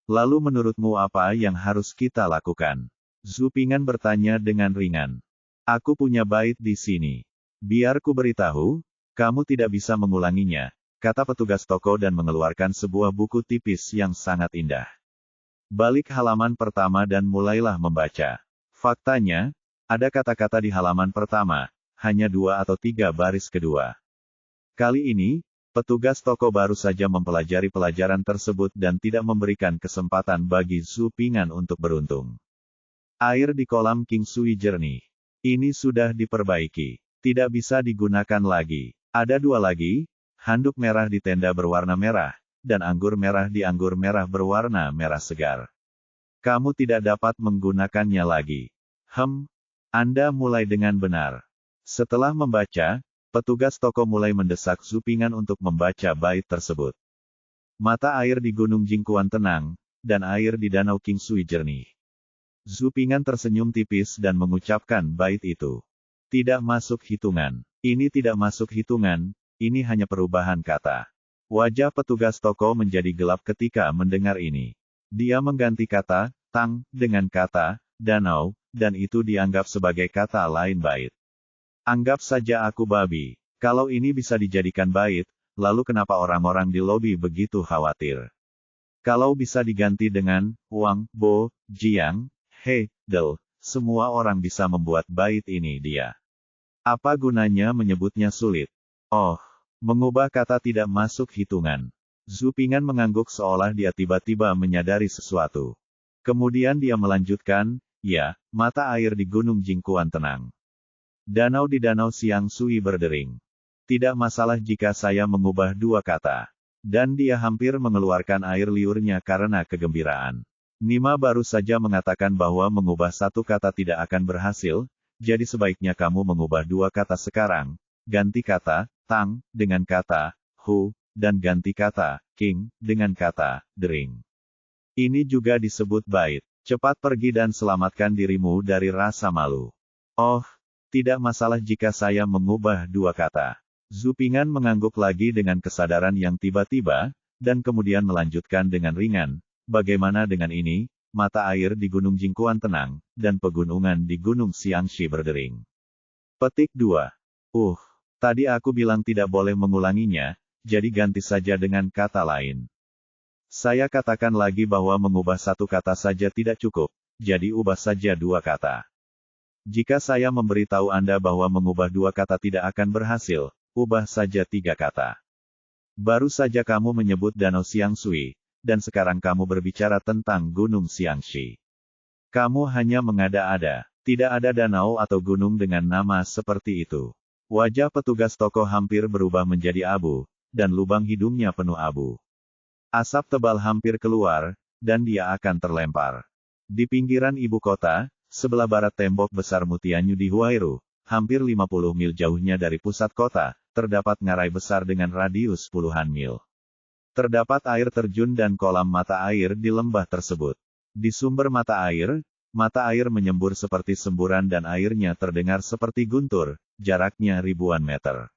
Lalu menurutmu apa yang harus kita lakukan? Zhu Ping'an bertanya dengan ringan. Aku punya bait di sini. Biar ku beritahu, kamu tidak bisa mengulanginya, kata petugas toko dan mengeluarkan sebuah buku tipis yang sangat indah. Balik halaman pertama dan mulailah membaca. Faktanya, ada kata-kata di halaman pertama, hanya 2 atau 3 baris kedua. Kali ini, petugas toko baru saja mempelajari pelajaran tersebut dan tidak memberikan kesempatan bagi Zhu Ping'an untuk beruntung. Air di kolam King Sui jernih. Ini sudah diperbaiki. Tidak bisa digunakan lagi. Ada 2 lagi, handuk merah di tenda berwarna merah, dan anggur merah di anggur merah berwarna merah segar. Kamu tidak dapat menggunakannya lagi. Anda mulai dengan benar. Setelah membaca, petugas toko mulai mendesak Zhu Ping'an untuk membaca bait tersebut. Mata air di Gunung Jingkuan tenang, dan air di Danau King Sui jernih. Zhu Ping'an tersenyum tipis dan mengucapkan bait itu. Tidak masuk hitungan. Ini tidak masuk hitungan, ini hanya perubahan kata. Wajah petugas toko menjadi gelap ketika mendengar ini. Dia mengganti kata, tang, dengan kata, danau, dan itu dianggap sebagai kata lain bait. Anggap saja aku babi. Kalau ini bisa dijadikan bait, lalu kenapa orang-orang di lobi begitu khawatir? Kalau bisa diganti dengan, Wang, Bo, Jiang, He, Del, semua orang bisa membuat bait ini dia. Apa gunanya menyebutnya sulit? Oh, mengubah kata tidak masuk hitungan. Zhu Ping'an mengangguk seolah dia tiba-tiba menyadari sesuatu. Kemudian dia melanjutkan, ya, mata air di Gunung Jingkuan tenang. Danau di Danau Siang Sui berdering. Tidak masalah jika saya mengubah 2 kata. Dan dia hampir mengeluarkan air liurnya karena kegembiraan. Nima baru saja mengatakan bahwa mengubah 1 kata tidak akan berhasil, jadi sebaiknya kamu mengubah 2 kata sekarang, ganti kata, tang, dengan kata, hu, dan ganti kata, king, dengan kata, dering. Ini juga disebut bait. Cepat pergi dan selamatkan dirimu dari rasa malu. Oh, tidak masalah jika saya mengubah 2 kata. Zhu Ping'an mengangguk lagi dengan kesadaran yang tiba-tiba, dan kemudian melanjutkan dengan ringan, bagaimana dengan ini, mata air di Gunung Jingkuan tenang, dan pegunungan di Gunung Xiangxi berdering. Petik 2. Tadi aku bilang tidak boleh mengulanginya, jadi ganti saja dengan kata lain. Saya katakan lagi bahwa mengubah 1 kata saja tidak cukup, jadi ubah saja 2 kata. Jika saya memberitahu Anda bahwa mengubah 2 kata tidak akan berhasil, ubah saja 3 kata. Baru saja kamu menyebut Danau Siang Sui, dan sekarang kamu berbicara tentang Gunung Xiangxi. Kamu hanya mengada-ada. Tidak ada danau atau gunung dengan nama seperti itu. Wajah petugas toko hampir berubah menjadi abu, dan lubang hidungnya penuh abu. Asap tebal hampir keluar, dan dia akan terlempar. Di pinggiran ibu kota, sebelah barat tembok besar Mutianyu di Huairu, hampir 50 mil jauhnya dari pusat kota, terdapat ngarai besar dengan radius puluhan mil. Terdapat air terjun dan kolam mata air di lembah tersebut. Di sumber mata air menyembur seperti semburan dan airnya terdengar seperti guntur, jaraknya ribuan meter.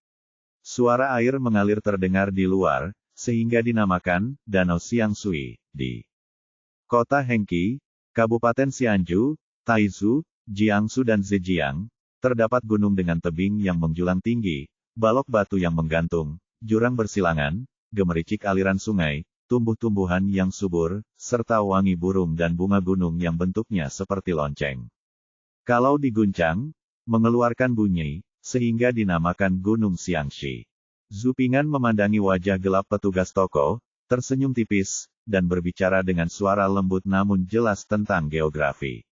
Suara air mengalir terdengar di luar, sehingga dinamakan Danau Siang Sui, di kota Hengqi, Kabupaten Xianju, Taizu, Jiangsu dan Zhejiang, terdapat gunung dengan tebing yang menjulang tinggi, balok batu yang menggantung, jurang bersilangan, gemericik aliran sungai, tumbuh-tumbuhan yang subur, serta wangi burung dan bunga gunung yang bentuknya seperti lonceng. Kalau diguncang, mengeluarkan bunyi, sehingga dinamakan Gunung Xiangxi. Zhu Ping'an memandangi wajah gelap petugas toko, tersenyum tipis, dan berbicara dengan suara lembut namun jelas tentang geografi.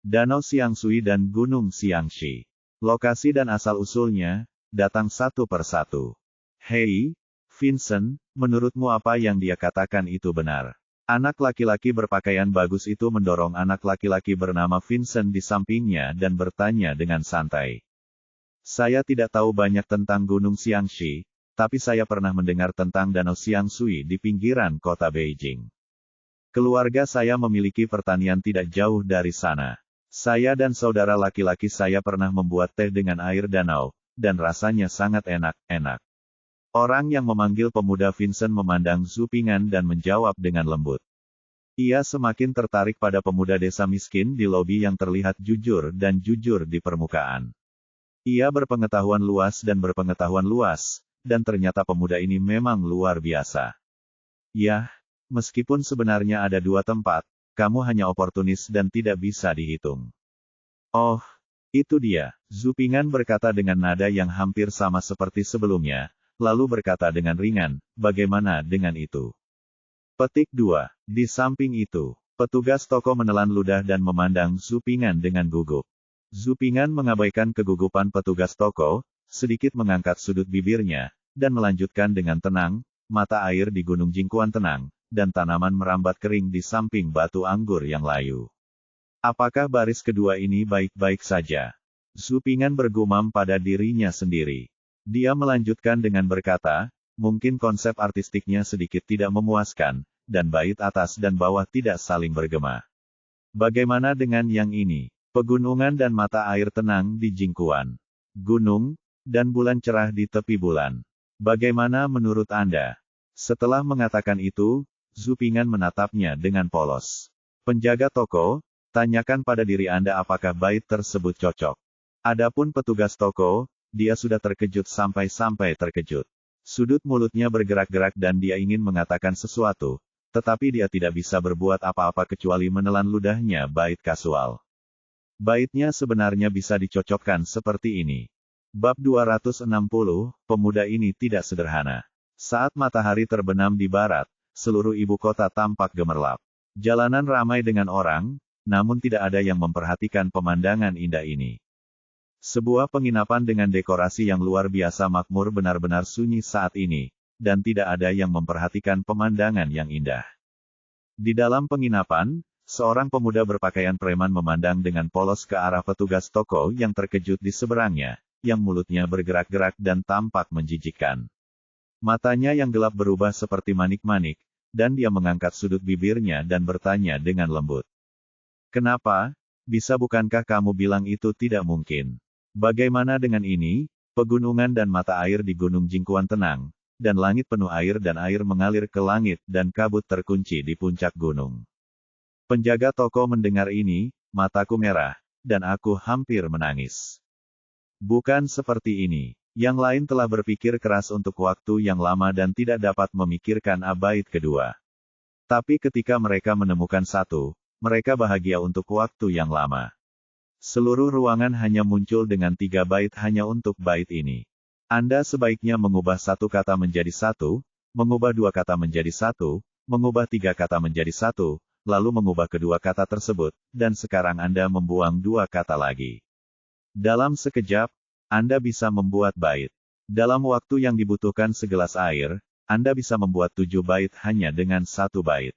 Danau Xiangshui dan Gunung Xiangxi. Lokasi dan asal-usulnya, datang satu persatu. Hei, Vincent, menurutmu apa yang dia katakan itu benar? Anak laki-laki berpakaian bagus itu mendorong anak laki-laki bernama Vincent di sampingnya dan bertanya dengan santai. Saya tidak tahu banyak tentang Gunung Xiangxi, tapi saya pernah mendengar tentang Danau Xiangshui di pinggiran kota Beijing. Keluarga saya memiliki pertanian tidak jauh dari sana. Saya dan saudara laki-laki saya pernah membuat teh dengan air danau, dan rasanya sangat enak. Orang yang memanggil pemuda Vincent memandang Zhu Ping'an dan menjawab dengan lembut. Ia semakin tertarik pada pemuda desa miskin di lobi yang terlihat jujur dan jujur di permukaan. Ia berpengetahuan luas, dan ternyata pemuda ini memang luar biasa. Yah, meskipun sebenarnya ada 2 tempat, kamu hanya oportunis dan tidak bisa dihitung. Oh, itu dia, Zhu Ping'an berkata dengan nada yang hampir sama seperti sebelumnya, lalu berkata dengan ringan, bagaimana dengan itu? Petik 2. Di samping itu, petugas toko menelan ludah dan memandang Zhu Ping'an dengan gugup. Zhu Ping'an mengabaikan kegugupan petugas toko, sedikit mengangkat sudut bibirnya, dan melanjutkan dengan tenang, mata air di Gunung Jingkuan tenang, dan tanaman merambat kering di samping batu anggur yang layu. Apakah baris kedua ini baik-baik saja? Zhu Ping'an bergumam pada dirinya sendiri. Dia melanjutkan dengan berkata, mungkin konsep artistiknya sedikit tidak memuaskan, dan bait atas dan bawah tidak saling bergema. Bagaimana dengan yang ini? Pegunungan dan mata air tenang di Jingkuan. Gunung, dan bulan cerah di tepi bulan. Bagaimana menurut Anda? Setelah mengatakan itu, Zhu Ping'an menatapnya dengan polos. Penjaga toko, tanyakan pada diri Anda apakah bait tersebut cocok. Adapun petugas toko, dia sudah terkejut sampai terkejut. Sudut mulutnya bergerak-gerak dan dia ingin mengatakan sesuatu, tetapi dia tidak bisa berbuat apa-apa kecuali menelan ludahnya bait kasual. Baitnya sebenarnya bisa dicocokkan seperti ini. Bab 260, pemuda ini tidak sederhana. Saat matahari terbenam di barat, seluruh ibu kota tampak gemerlap. Jalanan ramai dengan orang, namun tidak ada yang memperhatikan pemandangan indah ini. Sebuah penginapan dengan dekorasi yang luar biasa makmur benar-benar sunyi saat ini, dan tidak ada yang memperhatikan pemandangan yang indah. Di dalam penginapan, seorang pemuda berpakaian preman memandang dengan polos ke arah petugas toko yang terkejut di seberangnya, yang mulutnya bergerak-gerak dan tampak menjijikkan. Matanya yang gelap berubah seperti manik-manik, dan dia mengangkat sudut bibirnya dan bertanya dengan lembut. Kenapa? Bisa bukankah kamu bilang itu tidak mungkin? Bagaimana dengan ini? Pegunungan dan mata air di Gunung Jingkuan tenang, dan langit penuh air dan air mengalir ke langit dan kabut terkunci di puncak gunung. Penjaga toko mendengar ini, mataku merah, dan aku hampir menangis. Bukan seperti ini. Yang lain telah berpikir keras untuk waktu yang lama dan tidak dapat memikirkan bait kedua. Tapi ketika mereka menemukan satu, mereka bahagia untuk waktu yang lama. Seluruh ruangan hanya muncul dengan 3 bait hanya untuk bait ini. Anda sebaiknya mengubah 1 kata menjadi 1, mengubah 2 kata menjadi 1, mengubah 3 kata menjadi 1, lalu mengubah kedua kata tersebut, dan sekarang Anda membuang 2 kata lagi. Dalam sekejap, Anda bisa membuat bait. Dalam waktu yang dibutuhkan segelas air, Anda bisa membuat 7 bait hanya dengan 1 bait.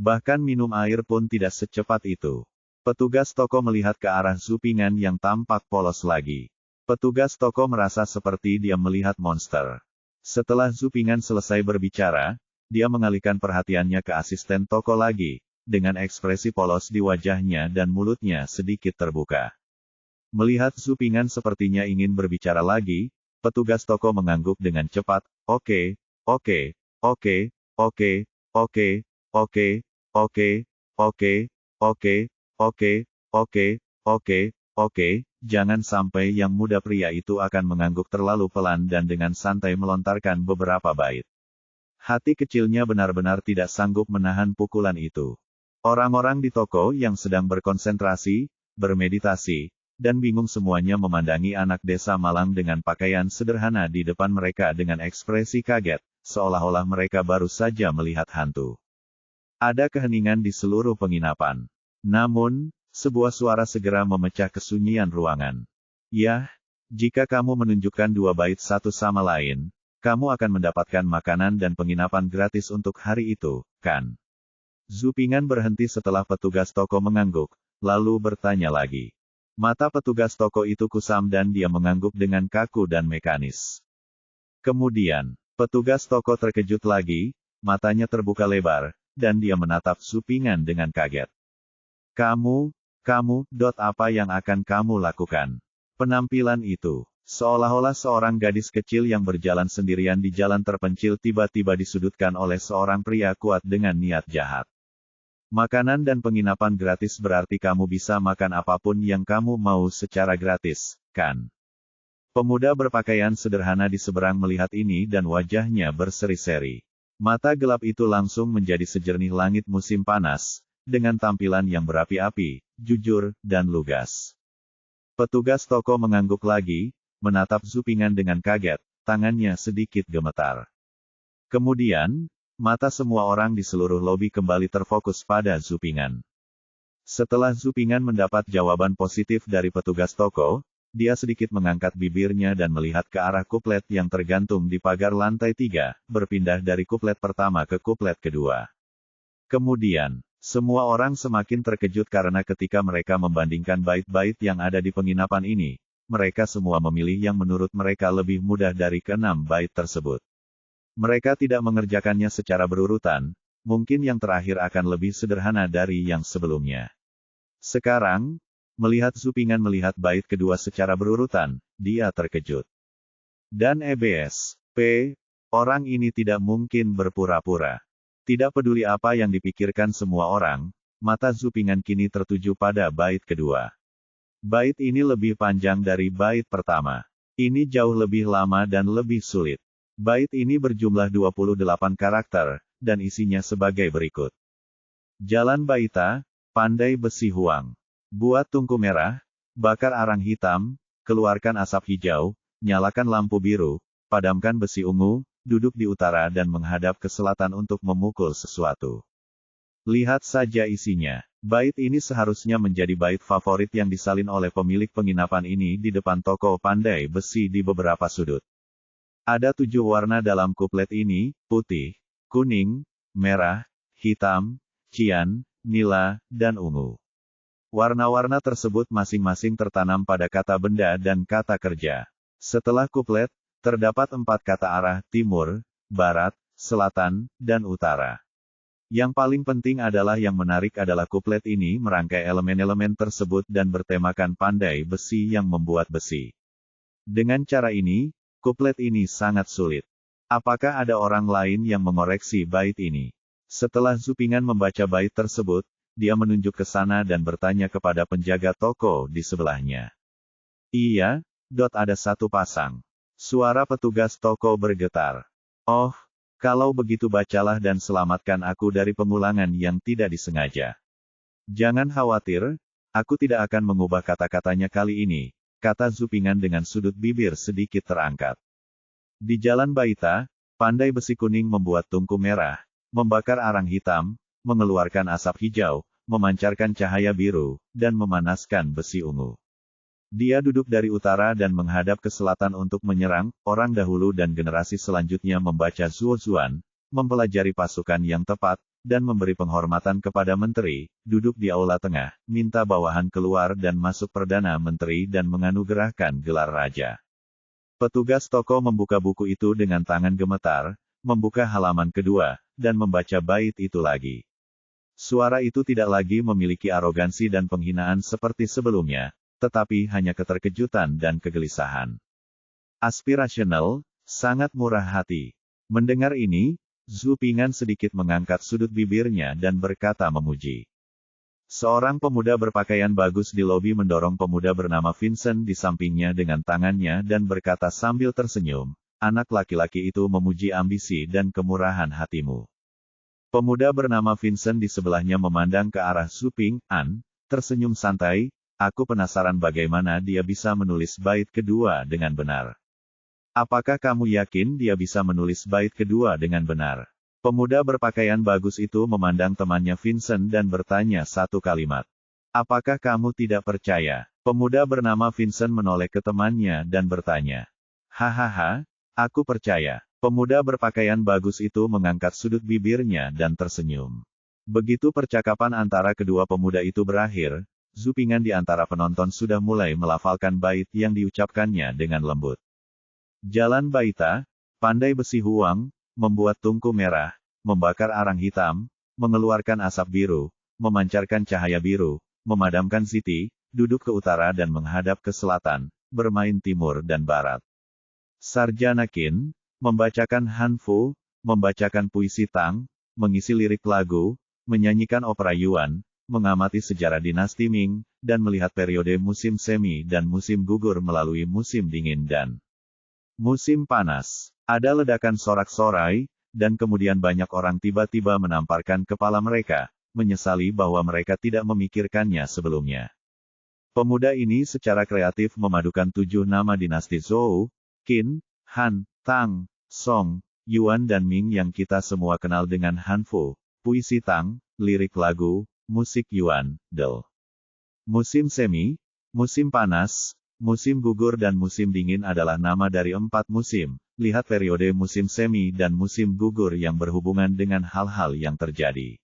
Bahkan minum air pun tidak secepat itu. Petugas toko melihat ke arah Zhu Ping'an yang tampak polos lagi. Petugas toko merasa seperti dia melihat monster. Setelah Zhu Ping'an selesai berbicara, dia mengalihkan perhatiannya ke asisten toko lagi, dengan ekspresi polos di wajahnya dan mulutnya sedikit terbuka. Melihat Zhu Ping'an sepertinya ingin berbicara lagi, petugas toko mengangguk dengan cepat, oke, jangan sampai yang muda pria itu akan mengangguk terlalu pelan dan dengan santai melontarkan beberapa bait. Hati kecilnya benar-benar tidak sanggup menahan pukulan itu. Orang-orang di toko yang sedang berkonsentrasi, bermeditasi, dan bingung semuanya memandangi anak desa malang dengan pakaian sederhana di depan mereka dengan ekspresi kaget, seolah-olah mereka baru saja melihat hantu. Ada keheningan di seluruh penginapan. Namun, sebuah suara segera memecah kesunyian ruangan. Yah, jika kamu menunjukkan 2 bait satu sama lain, kamu akan mendapatkan makanan dan penginapan gratis untuk hari itu, kan? Zhu Ping'an berhenti setelah petugas toko mengangguk, lalu bertanya lagi. Mata petugas toko itu kusam dan dia mengangguk dengan kaku dan mekanis. Kemudian, petugas toko terkejut lagi, matanya terbuka lebar, dan dia menatap Zhu Ping'an dengan kaget. Kamu, apa yang akan kamu lakukan? Penampilan itu, seolah-olah seorang gadis kecil yang berjalan sendirian di jalan terpencil tiba-tiba disudutkan oleh seorang pria kuat dengan niat jahat. Makanan dan penginapan gratis berarti kamu bisa makan apapun yang kamu mau secara gratis, kan? Pemuda berpakaian sederhana di seberang melihat ini dan wajahnya berseri-seri. Mata gelap itu langsung menjadi sejernih langit musim panas, dengan tampilan yang berapi-api, jujur, dan lugas. Petugas toko mengangguk lagi, menatap Zupingan dengan kaget, tangannya sedikit gemetar. Kemudian, mata semua orang di seluruh lobi kembali terfokus pada Zupingan. Setelah Zupingan mendapat jawaban positif dari petugas toko, dia sedikit mengangkat bibirnya dan melihat ke arah kuplet yang tergantung di pagar lantai 3, berpindah dari kuplet pertama ke kuplet kedua. Kemudian, semua orang semakin terkejut karena ketika mereka membandingkan bait-bait yang ada di penginapan ini, mereka semua memilih yang menurut mereka lebih mudah dari ke-6 bait tersebut. Mereka tidak mengerjakannya secara berurutan, mungkin yang terakhir akan lebih sederhana dari yang sebelumnya. Sekarang, melihat Zupingan melihat bait kedua secara berurutan, dia terkejut. Dan EBS.P. Orang ini tidak mungkin berpura-pura. Tidak peduli apa yang dipikirkan semua orang, mata Zupingan kini tertuju pada bait kedua. Bait ini lebih panjang dari bait pertama. Ini jauh lebih lama dan lebih sulit. Bait ini berjumlah 28 karakter, dan isinya sebagai berikut. Jalan Baita, pandai besi huang. Buat tungku merah, bakar arang hitam, keluarkan asap hijau, nyalakan lampu biru, padamkan besi ungu, duduk di utara dan menghadap ke selatan untuk memukul sesuatu. Lihat saja isinya. Bait ini seharusnya menjadi bait favorit yang disalin oleh pemilik penginapan ini di depan toko pandai besi di beberapa sudut. Ada 7 warna dalam kuplet ini, putih, kuning, merah, hitam, cian, nila, dan ungu. Warna-warna tersebut masing-masing tertanam pada kata benda dan kata kerja. Setelah kuplet, terdapat 4 kata arah, timur, barat, selatan, dan utara. Yang paling penting adalah yang menarik adalah kuplet ini merangkai elemen-elemen tersebut dan bertemakan pandai besi yang membuat besi. Dengan cara ini, kuplet ini sangat sulit. Apakah ada orang lain yang mengoreksi bait ini? Setelah Zupingan membaca bait tersebut, dia menunjuk ke sana dan bertanya kepada penjaga toko di sebelahnya. Iya, ada 1 pasang. Suara petugas toko bergetar. Oh, kalau begitu bacalah dan selamatkan aku dari pengulangan yang tidak disengaja. Jangan khawatir, aku tidak akan mengubah kata-katanya kali ini, kata Zupingan dengan sudut bibir sedikit terangkat. Di Jalan Baita, pandai besi kuning membuat tungku merah, membakar arang hitam, mengeluarkan asap hijau, memancarkan cahaya biru, dan memanaskan besi ungu. Dia duduk dari utara dan menghadap ke selatan untuk menyerang. Orang dahulu dan generasi selanjutnya membaca Zuozuan, mempelajari pasukan yang tepat, dan memberi penghormatan kepada menteri, duduk di aula tengah, minta bawahan keluar dan masuk perdana menteri dan menganugerahkan gelar raja. Petugas toko membuka buku itu dengan tangan gemetar, membuka halaman kedua, dan membaca bait itu lagi. Suara itu tidak lagi memiliki arogansi dan penghinaan seperti sebelumnya, tetapi hanya keterkejutan dan kegelisahan. Aspirasional, sangat murah hati. Mendengar ini, Zupingan sedikit mengangkat sudut bibirnya dan berkata memuji. Seorang pemuda berpakaian bagus di lobi mendorong pemuda bernama Vincent di sampingnya dengan tangannya dan berkata sambil tersenyum, anak laki-laki itu memuji ambisi dan kemurahan hatimu. Pemuda bernama Vincent di sebelahnya memandang ke arah Zupingan, tersenyum santai, aku penasaran bagaimana dia bisa menulis bait kedua dengan benar. Apakah kamu yakin dia bisa menulis bait kedua dengan benar? Pemuda berpakaian bagus itu memandang temannya Vincent dan bertanya satu kalimat. Apakah kamu tidak percaya? Pemuda bernama Vincent menoleh ke temannya dan bertanya. Hahaha, aku percaya. Pemuda berpakaian bagus itu mengangkat sudut bibirnya dan tersenyum. Begitu percakapan antara kedua pemuda itu berakhir, Zupingan di antara penonton sudah mulai melafalkan bait yang diucapkannya dengan lembut. Jalan Baita, pandai besi huang, membuat tungku merah, membakar arang hitam, mengeluarkan asap biru, memancarkan cahaya biru, memadamkan ziti, duduk ke utara dan menghadap ke selatan, bermain timur dan barat. Sarjana Qin, membacakan Hanfu, membacakan puisi Tang, mengisi lirik lagu, menyanyikan opera Yuan, mengamati sejarah dinasti Ming, dan melihat periode musim semi dan musim gugur melalui musim dingin dan musim panas. Ada ledakan sorak-sorai, dan kemudian banyak orang tiba-tiba menamparkan kepala mereka, menyesali bahwa mereka tidak memikirkannya sebelumnya. Pemuda ini secara kreatif memadukan 7 nama dinasti Zhou, Qin, Han, Tang, Song, Yuan dan Ming yang kita semua kenal dengan Hanfu, puisi Tang, lirik lagu, musik Yuan, Del. Musim semi, musim panas, musim gugur dan musim dingin adalah nama dari 4 musim. Lihat periode musim semi dan musim gugur yang berhubungan dengan hal-hal yang terjadi.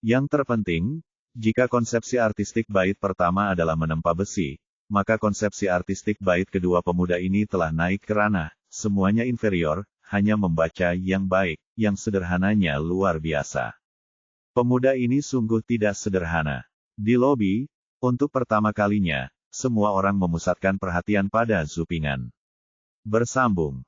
Yang terpenting, jika konsepsi artistik bait pertama adalah menempa besi, maka konsepsi artistik bait kedua pemuda ini telah naik ke ranah, semuanya inferior, hanya membaca yang baik, yang sederhananya luar biasa. Pemuda ini sungguh tidak sederhana. Di lobi, untuk pertama kalinya, semua orang memusatkan perhatian pada Zhu Ping'an. Bersambung.